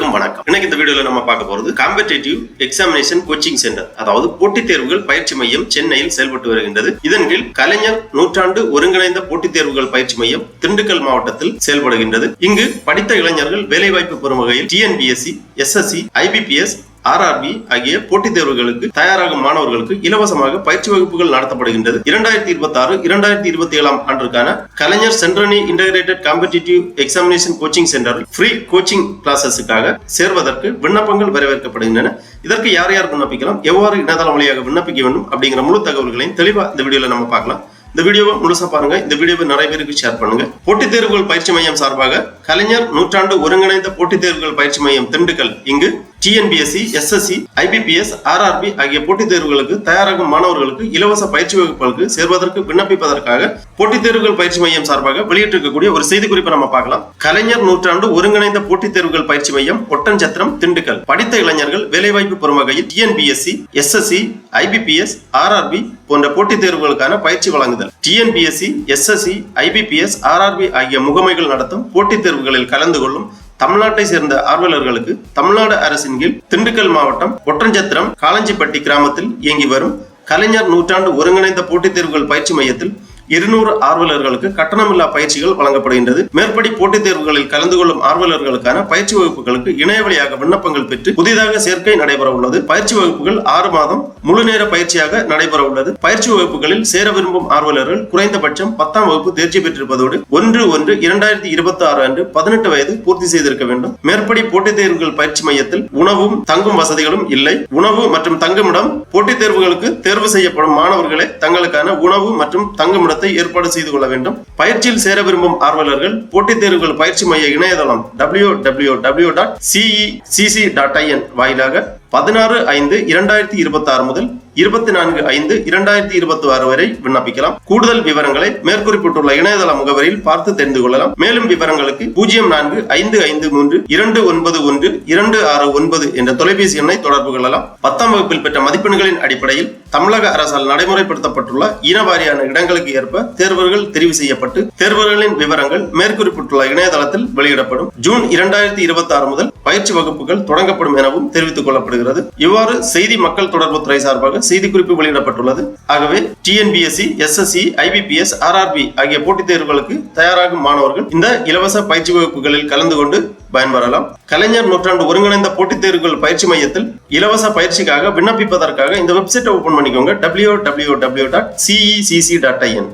அனைவருக்கும் வணக்கம். இன்னைக்கு இந்த வீடியோல நம்ம பார்க்க போறது காம்படிட்டிவ் எக்ஸாமினேஷன் கோச்சிங் சென்டர், அதாவது போட்டித் தேர்வுகள் பயிற்சி மையம் சென்னையில் செயல்பட்டு வருகின்றது. இதன் கீழ் கலைஞர் நூற்றாண்டு ஒருங்கிணைந்த போட்டித் தேர்வுகள் பயிற்சி மையம் திண்டுக்கல் மாவட்டத்தில் செயல்படுகின்றது. இங்கு படித்த இளைஞர்கள் வேலைவாய்ப்பு பெறும் வகையில் டிஎன்பிஎஸ்சி, எஸ்எஸ்சி, ஐபிபிஎஸ், ஆர்ஆர்பி ஆகிய போட்டித் தேர்வுகளுக்கு தயாராகும் மாணவர்களுக்கு இலவசமாக பயிற்சி வகுப்புகள் நடத்தப்படுகின்றது. 2026-2027 ஆண்டிற்கான Kalaignar centenary integrated competitive examination coaching centre free coaching கிளாஸஸுக்காக சேர்வதற்கு விண்ணப்பங்கள் வரவேற்கப்படுகின்றன. இதற்கு யார் யார் விண்ணப்பிக்கலாம், எவ்வாறு இணையதளம் வழியாக விண்ணப்பிக்க வேண்டும் அப்படிங்கிற முழு தகவல்களையும் தெளிவா இந்த வீடியோல நம்ம பார்க்கலாம். இந்த வீடியோவை முழுசா பாருங்க. இந்த வீடியோவை நிறைய பேருக்கு ஷேர் பண்ணுங்க. போட்டித் தேர்வுகள் பயிற்சி மையம் சார்பாக கலைஞர் நூற்றாண்டு ஒருங்கிணைந்த போட்டித் தேர்வுகள் பயிற்சி மையம் திண்டுக்கல் இங்கு டிஎன்பிஎஸ்சி, எஸ்எஸ்சி, ஐபிபிஎஸ், ஆர்ஆர்பி ஆகிய போட்டித் தேர்வுகளுக்கு தயாராகும் மாணவர்களுக்கு இலவச பயிற்சி வகுப்புகளுக்கு சேர்வதற்கு விண்ணப்பிப்பதற்காக போட்டித் தேர்வுகள் பயிற்சி மையம் சார்பாக வெளியிட்டிருக்கக்கூடிய ஒரு செய்தி குறிப்பை நம்ம பார்க்கலாம். கலைஞர் நூற்றாண்டு ஒருங்கிணைந்த போட்டித் தேர்வுகள் பயிற்சி மையம் ஒட்டன்சத்திரம் திண்டுக்கல் படித்த இளைஞர்கள் வேலைவாய்ப்பு பெறும் வகையில் டிஎன்பிஎஸ்சி, எஸ்எஸ்சி, ஐபிபிஎஸ், ஆர்ஆர்பி போன்ற போட்டித் தேர்வுகளுக்கான பயிற்சி வழங்குதல். டிஎன்பிஎஸ்சி, எஸ்எஸ்சி, ஐபிபிஎஸ், ஆர்ஆர்பி ஆகிய முகமைகள் நடத்தும் போட்டித் தேர்வுகளில் கலந்து கொள்ளும் தமிழ்நாட்டை சேர்ந்த ஆர்வலர்களுக்கு தமிழ்நாடு அரசின் கீழ் திண்டுக்கல் மாவட்டம் ஒட்டன்சத்திரம் காலஞ்சிப்பட்டி கிராமத்தில் இயங்கி வரும் கலைஞர் நூற்றாண்டு ஒருங்கிணைந்த போட்டித் தேர்வுகள் பயிற்சி மையத்தில் 200 ஆர்வலர்களுக்கு கட்டணமில்லா பயிற்சிகள் வழங்கப்படுகின்றது. மேற்படி போட்டித் தேர்வுகளில் கலந்து கொள்ளும் ஆர்வலர்களுக்கான பயிற்சி வகுப்புகளுக்கு இணைய வழியாக விண்ணப்பங்கள் பெற்று புதிதாக சேர்க்கை நடைபெற உள்ளது. பயிற்சி வகுப்புகள் 6 மாதம் முழு நேர பயிற்சியாக நடைபெற உள்ளது. பயிற்சி வகுப்புகளில் சேர விரும்பும் ஆர்வலர்கள் குறைந்தபட்சம் 10ஆம் வகுப்பு தேர்ச்சி பெற்றிருப்பதோடு 1/1/2026 அன்று 18 வயது பூர்த்தி செய்திருக்க வேண்டும். மேற்படி போட்டித் தேர்வுகள் பயிற்சி மையத்தில் உணவும் தங்கும் வசதிகளும் இல்லை. உணவு மற்றும் தங்குமிடம் போட்டித் தேர்வுகளுக்கு தேர்வு செய்யப்படும் மாணவர்களே தங்களுக்கான உணவு மற்றும் தங்குமிடம் ஏற்பாடு செய்து கொள்ள வேண்டும். பயிற்சியில் சேர விரும்பும் ஆர்வலர்கள் போட்டித் தேர்வுகள் பயிற்சி மைய இணையதளம் www.cecc.in வாயிலாக 16/5/2026 முதல் 24/5/2026 வரை விண்ணப்பிக்கலாம். கூடுதல் விவரங்களை மேற்குறிப்பிட்டுள்ள இணையதள முகவரியில் பார்த்து தெரிந்து கொள்ளலாம். மேலும் விவரங்களுக்கு 04-553-291-269 என்ற தொலைபேசி எண்ணை தொடர்பு கொள்ளலாம். 10ஆம் வகுப்பில் பெற்ற மதிப்பெண்களின் அடிப்படையில் தமிழக அரசால் நடைமுறைப்படுத்தப்பட்டுள்ள இனவாரியான இடங்களுக்கு ஏற்ப தேர்வர்கள் தெரிவு செய்யப்பட்டு தேர்வர்களின் விவரங்கள் மேற்குறிப்பிட்டுள்ள இணையதளத்தில் வெளியிடப்படும். ஜூன் 2026 முதல் பயிற்சி வகுப்புகள் தொடங்கப்படும் எனவும் தெரிவித்துக் கொள்ளப்படுகிறது. இவ்வாறு செய்தி மக்கள் தொடர்பு துறை சார்பாக செய்திக்குறிப்பு வெளியிடப்பட்டுள்ளது. ஆகவே டிஎன்பிஎஸ்சி, எஸ்எஸ்சி, ஐபிபிஎஸ், ஆர்ஆர்பி ஆகிய போட்டித் தேர்வுகளுக்கு தயாராகும் மாணவர்கள் இந்த இலவச பயிற்சி வகுப்புகளில் கலந்து கொண்டு பயன்பெறலாம். கலைஞர் நூற்றாண்டு ஒருங்கிணைந்த போட்டித் தேர்வுகள் பயிற்சி மையத்தில் இலவச பயிற்சிக்காக விண்ணப்பிப்பதற்காக இந்த வெப்சைட்டை ஓபன் பண்ணிக்கோங்க. www.cecc.in.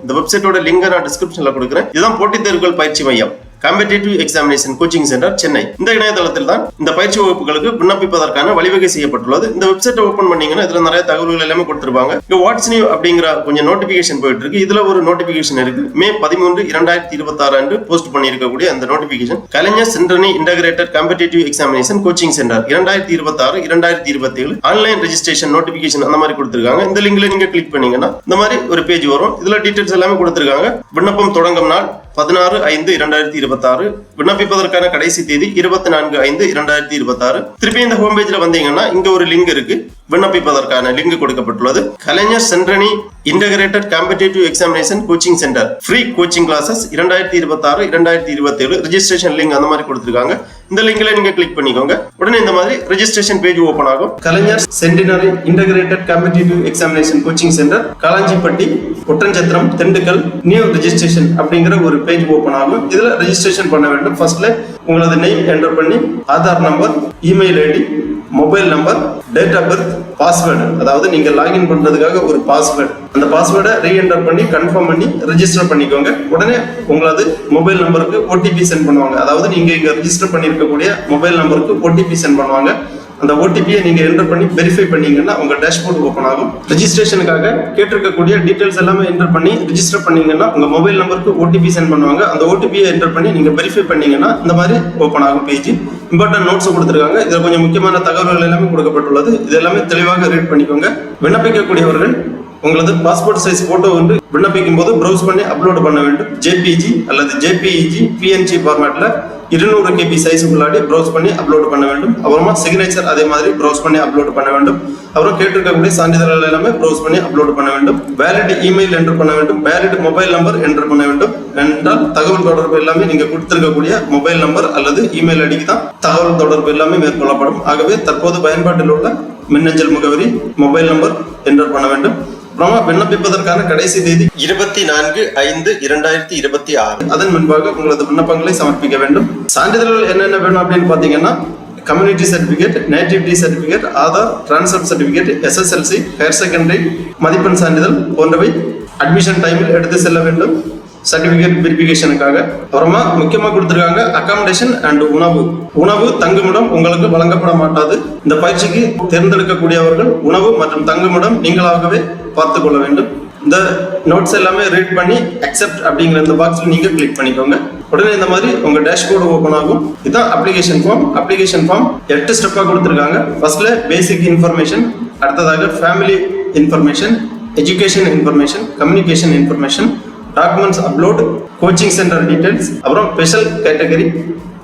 இந்த வெப்சைட்டோட லிங்க் நான் டிஸ்கிரிப்ஷன்ல கொடுக்கிறேன். இதுதான் போட்டித் தேர்வுகள் பயிற்சி மையம் competitive examination coaching centre Chennai. இந்த இணையதளத்தில் தான் இந்த பயிற்சி வகுப்புகளுக்கு விண்ணப்பிப்பதற்கான வழிவகை செய்யப்பட்டுள்ளது. இந்த வெப்சைட்டை ஓபன் பண்ணீங்கன்னா இதுல நிறைய தகவல்கள் எல்லாமே கொடுத்திருப்பாங்க. இங்க வாட்ஸ் நியூ அப்படிங்கிற கொஞ்சம் நோட்டிபிகேஷன் போயிட்டு இருக்கு. இதுல ஒரு நோட்டிபிகேஷன் இருக்கு. மே 13, 2026 அன்று போஸ்ட் பண்ணியிருக்கக்கூடிய அந்த notification Kalaignar centenary integrated competitive examination coaching centre 2026-2027 online registration notification அந்த மாதிரி கொடுத்திருக்காங்க. இந்த லிங்க்ல நீங்க கிளிக் பண்ணீங்கன்னா இந்த மாதிரி ஒரு பேஜ் வரும். இதுல டீடைல்ஸ் எல்லாமே கொடுத்திருக்காங்க. விண்ணப்பம் தொடங்கும் நாள் 16/5/2026. விண்ணப்பிப்பதற்கான கடைசி தேதி 24/5/2026. திருப்பி இந்த ஹோம் பேஜ்ல வந்தீங்கன்னா இங்க ஒரு லிங்க் இருக்கு. விண்ணப்பிப்பதற்கான லிங்க் கொடுக்கப்பட்டுள்ளது. Kalaignar centenary integrated competitive examination coaching centre free coaching classes 2026-2027 registration link அந்த மாதிரி கொடுத்திருக்காங்க. இந்த லிங்க்ல நீங்க கிளிக் பண்ணிக்கோங்க. உடனே இந்த மாதிரி ரெஜிஸ்ட்ரேஷன் பேஜ் ஓபன் ஆகும். Kalaignar centenary integrated competitive examination coaching centre Kalanjipatti Oddanchatram Dindigul new registration அப்படிங்கிற ஒரு பேஜ் ஓபன் ஆகும். இதுல ரெஜிஸ்ட்ரேஷன் பண்ண வேண்டும். ஃபர்ஸ்ட்ல உங்களது நேம் என்டர் பண்ணி Aadhaar number, email ID, mobile number, date of birth, password, அதாவது நீங்க லாகின் பண்றதுக்காக ஒரு பாஸ்வேர்டு, அந்த பாஸ்வேர்டை ரீஎன்டர் பண்ணி கன்ஃபார்ம் பண்ணி ரெஜிஸ்டர் பண்ணிக்கோங்க. உடனே உங்களது மொபைல் நம்பருக்கு ஓடிபி சென்ட் பண்ணுவாங்க. அதாவது நீங்க இங்க ரெஜிஸ்டர் பண்ணிருக்கக்கூடிய மொபைல் நம்பருக்கு ஓடிபி சென்ட் பண்ணுவாங்க. அந்த ஓடிபியை நீங்க என்டர் பண்ணி வெரிஃபை பண்ணீங்கன்னா உங்க டேஷ்போர்ட் ஓபன் ஆகும். ரெஜிஸ்ட்ரேஷனுக்காக கேட்டிருக்கக்கூடிய டீடைல்ஸ் எல்லாமே என்டர் பண்ணி ரெஜிஸ்டர் பண்ணீங்கன்னா உங்க மொபைல் நம்பருக்கு ஓடிபி சென்ட் பண்ணுவாங்க. அந்த ஓடிபியை என்டர் பண்ணி நீங்க வெரிஃபை பண்ணீங்கன்னா இந்த மாதிரி ஓபன் ஆகும் பேஜ். இம்பார்ட்டன்ட் நோட்ஸ் கொடுத்திருக்காங்க. இதுல கொஞ்சம் முக்கியமான தகவல்கள் எல்லாமே கொடுக்கப்பட்டுள்ளது. இது எல்லாமே தெளிவாக ரீட் பண்ணிக்கோங்க. விண்ணப்பிக்கக்கூடியவர்கள் உங்களது பாஸ்போர்ட் சைஸ் போட்டோ வந்து விண்ணப்பிக்கும் போது ப்ரௌஸ் பண்ணி அப்லோட் பண்ண வேண்டும். ஜேபிஜி அல்லது ஜேபிஇஜி பிஎன்ஜி ஃபார்மேட்ல 200 KB சைஸுக்குள்ளாடி ப்ரௌஸ் பண்ணி அப்லோட் பண்ண வேண்டும். அப்புறமா சிக்னேச்சர் அதே மாதிரி ப்ரௌஸ் பண்ணி அப்லோட் பண்ண வேண்டும். அப்புறம் கேட்டிருக்கக்கூடிய சான்றிதழ்கள் எல்லாமே ப்ரௌஸ் பண்ணி அப்லோட் பண்ண வேண்டும். வேலிட் இமெயில் என்டர் பண்ண வேண்டும். வேலிட் மொபைல் நம்பர் என்டர் பண்ண வேண்டும். என்றால் தகவல் தொடர்பு எல்லாமே நீங்க கொடுத்திருக்கக்கூடிய மொபைல் நம்பர் அல்லது இமெயில் ஐடிக்கு தான் தகவல் தொடர்பு எல்லாமே மேற்கொள்ளப்படும். ஆகவே தற்போது பயன்பாட்டில் உள்ள மின்னஞ்சல் முகவரி, மொபைல் நம்பர் என்டர் பண்ண வேண்டும். அப்புறமா விண்ணப்பிப்பதற்கான கடைசி தேதி 24/5/2026. அதன் முன்பாக உங்களது விண்ணப்பங்களை சமர்ப்பிக்க வேண்டும். சான்றிதழ்கள் என்னென்ன வேணும் அப்படின்னு பாத்தீங்கன்னா community certificate, nativity certificate, Aadhaar, transfer certificate, SSLC, higher secondary மதிப்பெண் சான்றிதழ் போன்றவை அட்மிஷன் டைமில் எடுத்து செல்ல வேண்டும் சர்டிபிகேட் வெரிஃபிகேஷனுக்காக. அப்புறமா முக்கியமா கொடுத்திருக்காங்க அகாமடேஷன் அண்ட் உணவு தங்குமிடம் உங்களுக்கு வழங்கப்பட மாட்டாது. இந்த பயிற்சிக்கு தேர்ந்தெடுக்கக்கூடியவர்கள் உணவு மற்றும் தங்குமிடம் நீங்களாகவே பார்த்து கொள்ள வேண்டும். இந்த நோட்ஸ் எல்லாமே ரீட் பண்ணி அக்செப்ட் அப்படிங்கிற இந்த பாக்ஸ்ல நீங்க கிளிக் பண்ணிக்கோங்க. உடனே இந்த மாதிரி உங்க டேஷ்போர்டு ஓபன் ஆகும். இதுதான் அப்ளிகேஷன் ஃபார்ம். அப்ளிகேஷன் ஃபார்ம் 8 ஸ்டெப்பா கொடுத்திருக்காங்க. ஃபர்ஸ்ட்ல பேசிக் இன்ஃபர்மேஷன், அடுத்ததாக family information, education information, communication information, documents upload, coaching centre details, அப்புறம் special category,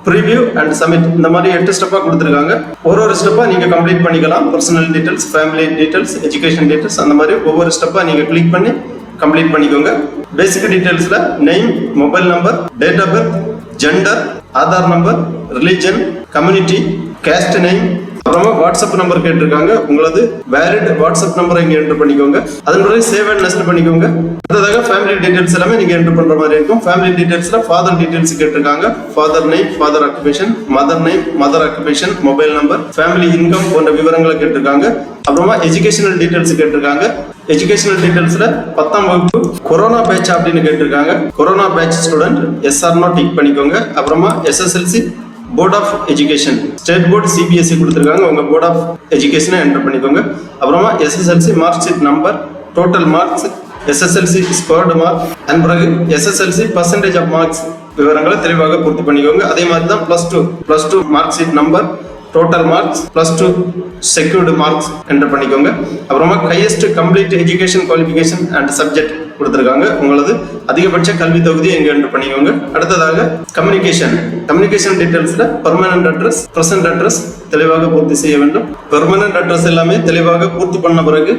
preview and submit. இந்த மாதிரி 8 ஸ்டெப்பா கொடுத்திருக்காங்க. ஒரு ஸ்டெப்பா நீங்க கம்ப்ளீட் பண்ணிக்கலாம். Personal details, family details, education details, அந்த மாதிரி ஒவ்வொரு ஸ்டெப்பா நீங்க கிளிக் பண்ணி கம்ப்ளீட் பண்ணிக்கோங்க. பேசிக் டீடைல்ஸ்ல name, mobile number, date of birth, gender, Aadhaar number, religion, community, caste name, அப்புறமா வாட்ஸ்அப் நம்பர் கேட்டிருக்காங்க. உங்களது வேலிட் வாட்ஸ்அப் நம்பரை இங்க என்டர் பண்ணிக்கோங்க. அதன் பிறகு சேவ் அண்ட் நெக்ஸ்ட் பண்ணிக்கோங்க. அடுத்ததாக ஃபேமிலி டீடைல்ஸ் எல்லாமே நீங்க என்டர் பண்ற மாதிரி இருக்கும். ஃபேமிலி டீடைல்ஸ்ல ஃபாதர் டீடைல்ஸ் கேட்டிருக்காங்க. Father name, father occupation, mother name, mother occupation, mobile number, family income போன்ற விவரங்களை கேட்டிருக்காங்க. அப்புறமா எஜுகேஷனல் டீடைல்ஸ் கேட்டிருக்காங்க. எஜுகேஷனல் டீடைல்ஸ்ல 10ஆம் வகுப்பு கொரோனா பேட்ச் அப்படின்னு கேட்டிருக்காங்க. Corona batch student yes or no tick பண்ணிக்கோங்க. அப்புறமா SSLC board of education, state board CBSE கொடுத்திருக்காங்க. உங்க போர்ட் ஆஃப் எஜுகேஷனை என்டர் பண்ணிக்கோங்க. அப்புறமா SSLC mark sheet number, total marks, SSLC scored mark, and பிறகு SSLC பர்சன்டேஜ் ஆஃப் மார்க்ஸ் விவரங்களை தெளிவாக பூர்த்தி பண்ணிக்கோங்க. அதே மாதிரி தான் +2 mark sheet number, total marks, +2 secured marks enter பண்ணிக்கோங்க. அப்புறமா highest complete education qualification and subject கொடுத்திருக்காங்க. உங்களது அதிகபட்ச கல்வி தொகுதியை இங்க என்டர் பண்ணிக்கோங்க. அடுத்ததாக கம்யூனிகேஷன் டீடைல்ஸ்ல பெர்மனன்ட் அட்ரஸ், பிரசன்ட் அட்ரஸ் தெளிவாக பூர்த்தி செய்ய வேண்டும். பெர்மனன்ட் அட்ரஸ் எல்லாமே தெளிவாக பூர்த்தி பண்ண பிறகு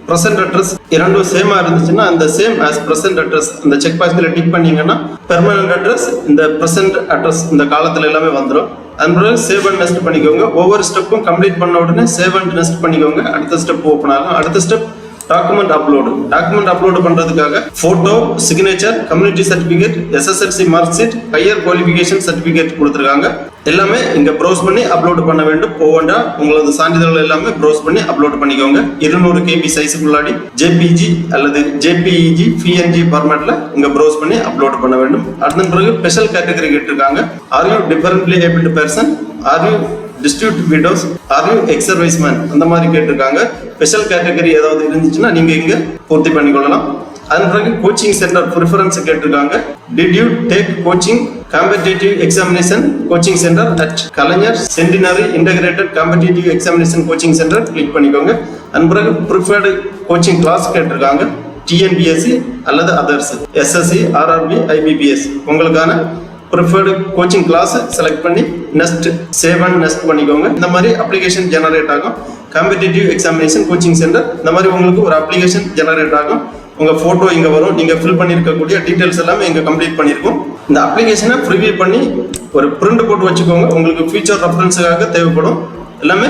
பிரசன்ட் அட்ரஸ் இரண்டும் சேமா இருந்துச்சுன்னா அந்த சேம் ஆஸ் பிரசன்ட் அட்ரஸ் அந்த செக் பாக்ஸ்ல டிக் பண்ணீங்கன்னா பெர்மனன்ட் அட்ரஸ் இந்த பிரசன்ட் அட்ரஸ் இந்த காலத்துல எல்லாமே வந்துடும். அதனால சேவ் அண்ட் நெக்ஸ்ட் பண்ணிக்கோங்க. ஒவ்வொரு ஸ்டெப்பும் கம்ப்ளீட் பண்ண உடனே சேவ் அண்ட் நெக்ஸ்ட் பண்ணிக்கோங்க. அடுத்த ஸ்டெப் ஓப்பன் ஆகும். அடுத்த ஸ்டெப் டாக்குமெண்ட் அப்லோடு பண்றதுக்காக photo, signature, community certificate, SSLC mark sheet, higher qualification certificate கொடுத்திருக்காங்க. எல்லாமே இங்க ப்ரௌஸ் பண்ணி அப்லோட் பண்ண வேண்டும். ஒவ்வொன்றா உங்களது சான்றிதழ்கள் எல்லாமே ப்ரௌஸ் பண்ணி அப்லோட் பண்ணிக்கோங்க. 200 KB சைஸுக்குள்ளாடி JPG அல்லது JPEG PNG ஃபார்மேட்ல இங்க ப்ரௌஸ் பண்ணி அப்லோட் பண்ண வேண்டும். அதன் பிறகு ஸ்பெஷல் கேட்டகரி கேட்டிருக்காங்க. Are you differently abled person, are you distribute widows, are you ex-service man, அந்த மாதிரி கேட்டிருக்காங்க. ஸ்பெஷல் கேட்டகரி ஏதாவது இருந்துச்சுன்னா நீங்க இங்க பூர்த்தி பண்ணிக்கொள்ளலாம். அதன் பிறகு கோச்சிங் சென்டர் ப்ரிஃபரன்ஸ் கேட்டிருக்காங்க. Did you take coaching competitive examination coaching centre at Kalaignar centenary integrated competitive examination coaching centre click பண்ணிக்கோங்க. அதன் பிறகு ப்ரிஃபர்டு கோச்சிங் கிளாஸ் கேட்டிருக்காங்க. TNPSC அல்லது அதர்ஸ், SSC, RRB, IBPS உங்களுக்கான ப்ரிஃபர்டு கோச்சிங் கிளாஸ் செலக்ட் பண்ணி next save and next பண்ணிக்கோங்க. இந்த மாதிரி அப்ளிகேஷன் ஜெனரேட் ஆகும். காம்படிட்டிவ் எக்ஸாமினேஷன் கோச்சிங் சென்டர் இந்த மாதிரி உங்களுக்கு ஒரு அப்ளிகேஷன் ஜெனரேட் ஆகும். உங்க போட்டோ இங்க வரும். நீங்க ஃபில் பண்ணிருக்கக்கூடிய டீடைல்ஸ் எல்லாமே இங்க கம்ப்ளீட் பண்ணிருக்கும். இந்த அப்ளிகேஷனை ப்ரிவியூ பண்ணி ஒரு பிரிண்ட் போட்டு வச்சுக்கோங்க. உங்களுக்கு ஃபியூச்சர் ரெஃபரன்ஸுக்காக தேவைப்படும். எல்லாமே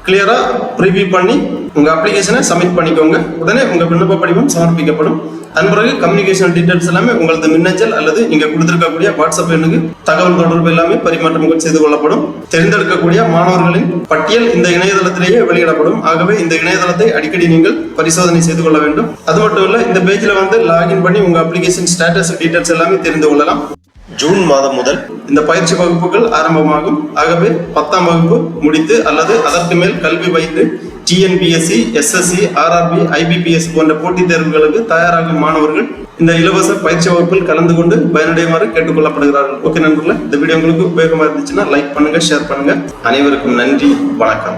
கிளியரா ப்ரிவியூ பண்ணி உங்க அப்ளிகேஷனை சப்மிட் பண்ணிக்கோங்க. உடனே உங்க விண்ணப்ப படிவம் சமர்ப்பிக்கப்படும். அதன் பிறகு கம்யூனிகேஷன் டீடைல்ஸ் எல்லாமே உங்களது மின்னஞ்சல் அல்லது நீங்க கொடுத்திருக்கக்கூடிய வாட்ஸ்அப் எண்ணுக்கு தகவல் தொடர்பு எல்லாமே பரிமாற்றம் செய்து கொள்ளப்படும். தேர்ந்தெடுக்கக்கூடிய மாணவர்களின் பட்டியல் இந்த இணையதளத்திலேயே வெளியிடப்படும். ஆகவே இந்த இணையதளத்தை அடிக்கடி நீங்கள் பரிசோதனை செய்து கொள்ள வேண்டும். அது மட்டும் இல்ல, இந்த பேஜ்ல வந்து லாகின் பண்ணி உங்க அப்ளிகேஷன் ஸ்டேட்டஸ் டீடைல்ஸ் எல்லாமே தெரிந்து கொள்ளலாம். ஜூன் மாதம் முதல் இந்த பயிற்சி வகுப்புகள் ஆரம்பமாகும். ஆகவே 10ஆம் வகுப்பு முடித்து அல்லது அதற்கு மேல் கல்வி பயின்று TNPSC, SSC, RRB, IBPS போன்ற போட்டித் தேர்வுகளுக்கு தயாராகும் மாணவர்கள் இந்த இலவச பயிற்சி வகுப்பில் கலந்து கொண்டு பயனடையுமாறு கேட்டுக்கொள்ளப்படுகிறார்கள். ஓகே நண்பர்களே, இந்த வீடியோ உங்களுக்கு உபயோகமா இருந்துச்சுன்னா லைக் பண்ணுங்க, ஷேர் பண்ணுங்க. அனைவருக்கும் நன்றி, வணக்கம்.